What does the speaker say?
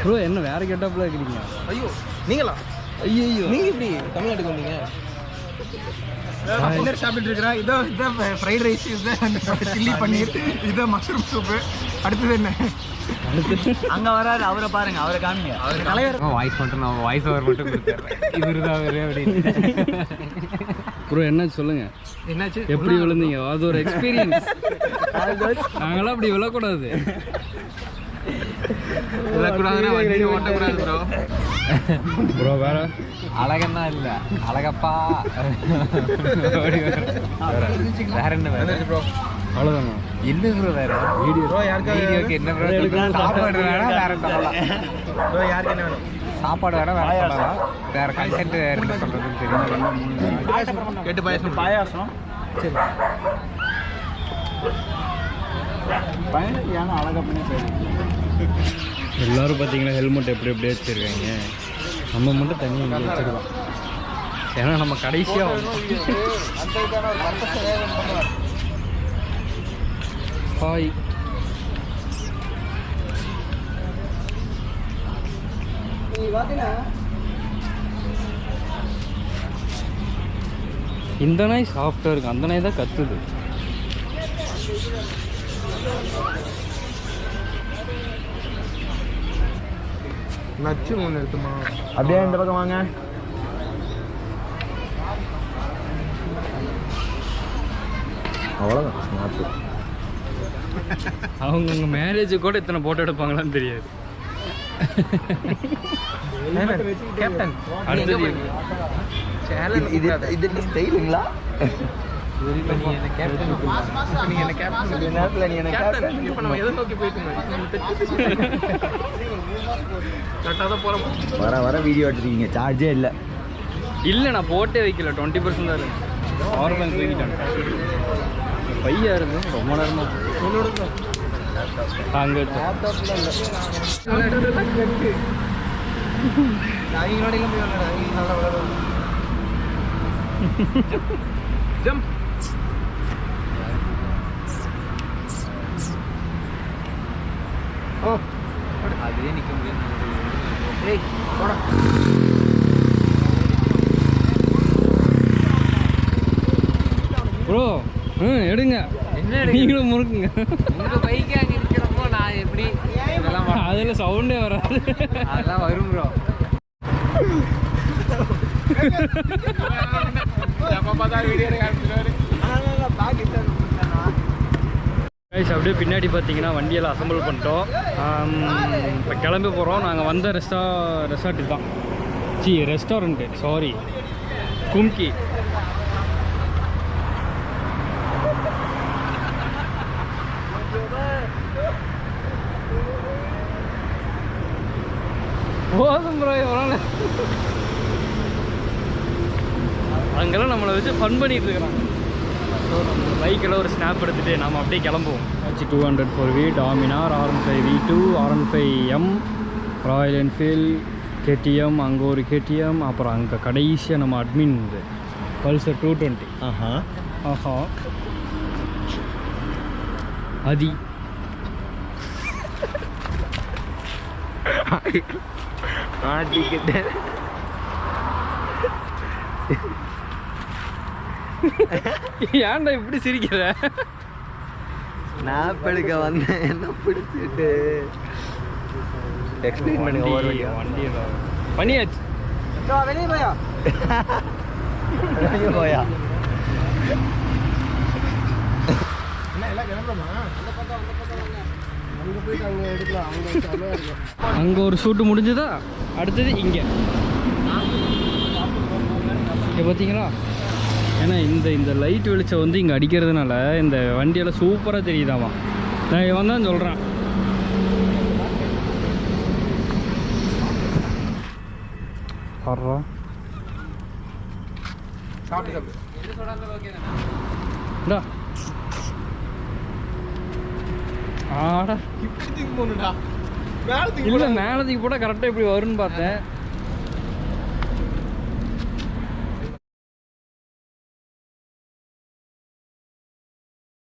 Bro என்ன வேற கெட்டப்ல இருக்கீங்க? ஐயோ நீங்களா? ஐயோ நீங்க எப்படி தமிழ்நாட்டுக்கு வந்தீங்க? டின்னர் சாப்பிட்டு இருக்கிறேன். இதான் ஃப்ரைட் ரைஸ், இதுதான் சில்லி பன்னீர், இதுதான் மஷ்ரூம் சூப்பு. அடுத்தது என்ன? அங்க வராரு, அவரை பாருங்க, அவரை காமிங்க. அவர் தலைவர் வாய்ஸ் மட்டும் நான் வாய்ஸ் ஓவர் மட்டும் கொடுத்துறேன். இவருதான் அவரு அப்படின்னு. ப்ரோ என்னாச்சு சொல்லுங்க. என்னாச்சு? எப்படி விழுந்தீங்க? அது ஒரு எக்ஸ்பீரியன்ஸ். நாங்களாம் அப்படி விழக்கூடாது. ப்ரோ வேற அழகன்னா இல்ல அழகப்பா வேற என்ன வேற ப்ரோ? அவ்வளோதானா? என்ன ப்ரோ வேற வீடியோ? ப்ரோ யாருக்கு வீடியோக்கு என்ன ப்ரோ? சாப்பாடு வேணா வேற சொல்லலாம். ப்ரோ யாருக்கு என்ன வேணும்? சாப்பாடு வேணா வேற சொல்லலாம். வேற கன்சென்ட் என்ன சொல்றதுன்னு தெரியும். கேட்டு பாயாசம். பாயாசம் சரி. பையனுக்கு ஏன்னா அழகா பண்ணி எல்லாரும் பார்த்தீங்கன்னா ஹெல்மெட் எப்படி எப்படியே வச்சுருக்காங்க. நம்ம மட்டும் தனியாக இங்கே வச்சுருக்கோம். ஏன்னா நம்ம கடைசியாக ஹாய் இந்த நாய் சாஃப்டாக இருக்கும், அந்த நாய் தான் கத்துது. நச்சு ஒன்று இருக்குமா? அப்படியே இந்த பக்கம் வாங்க. அவ்வளோதான் ஸ்னாப்பு. அவங்க மேரேஜு கூட இத்தனை போட்டோ எடுப்பாங்களான்னு தெரியாது. கேப்டன் அடுத்தது இது ஸ்டைலுங்களா? வர வர வீடியோ எடுத்துருக்கீங்க, சார்ஜே இல்லை. இல்லை நான் போட்டே வைக்கல, 20% தான் இருக்கு. பவர் பேங்க் தூக்கிட்டாங்க. பையா இருக்கு ரொம்ப நேரமா அங்கே ஜம்ப். ஓ அதுவே நிற்க முடியாது. ஏய் போடா. ப்ரோ எடுங்க, நீங்களும் முறுக்குங்க. உங்கள் பைக்கு அங்கே இருக்கிறப்போ நான் எப்படி இதெல்லாம் அதில் சவுண்டே வராது. அதெல்லாம் வரும் ப்ரோ. அப்படியே பின்னாடி பார்த்தீங்கன்னா வண்டியெல்லாம் அசம்பிள் பண்ணிட்டோம். இப்போ கிளம்பி போகிறோம். நாங்கள் வந்த ரெசார்ட்டு தான், ரெஸ்டாரண்ட்டு, சாரி, கும்கி. போதும் ப்ரோ, எவ்வளோ அங்கெல்லாம் நம்மளை வச்சு ஃபன் பண்ணிட்டு இருக்கிறாங்க. ஸோ நம்ம பைக்கில் ஒரு ஸ்னாப் எடுத்துகிட்டு நம்ம அப்படியே கிளம்புவோம். 200 4V, Dominar, R15 V2, R15M, Royal Enfield, KTM, அங்கே ஒரு KTM, அப்புறம் அங்கே கடைசியாக நம்ம அட்மின் பல்சர் 220. ஆஹா அதி ஏன்டா இப்படி சிரிக்கிற? ஸ்னாப் எடுக்க வந்தேன், என்ன பிடிச்சிட்டு எக்ஸ்பிளைன் பண்ணுங்க. வண்டி பண்ணியாச்சு. வெளியே போயா வெளியே போயா என்ன எல்லாம் கிளம்புறோமா? அங்கே போயிட்டு அங்கே எடுக்கலாம். அங்கே ஒரு ஷூட்டு முடிஞ்சுதா, அடுத்தது இங்கே பார்த்தீங்களா? ஏன்னா இந்த லைட் வெளிச்சம் வந்து இங்கே அடிக்கிறதுனால இந்த வண்டியெல்லாம் சூப்பராக தெரியுதாமா. நான் இவன் தான் சொல்கிறேன். ஆடா இப்படி தூக்கி போகணுடா. இல்லை மேலத்துக்கு போட்டால் கரெக்டாக இப்படி வரும்னு பார்த்தேன்.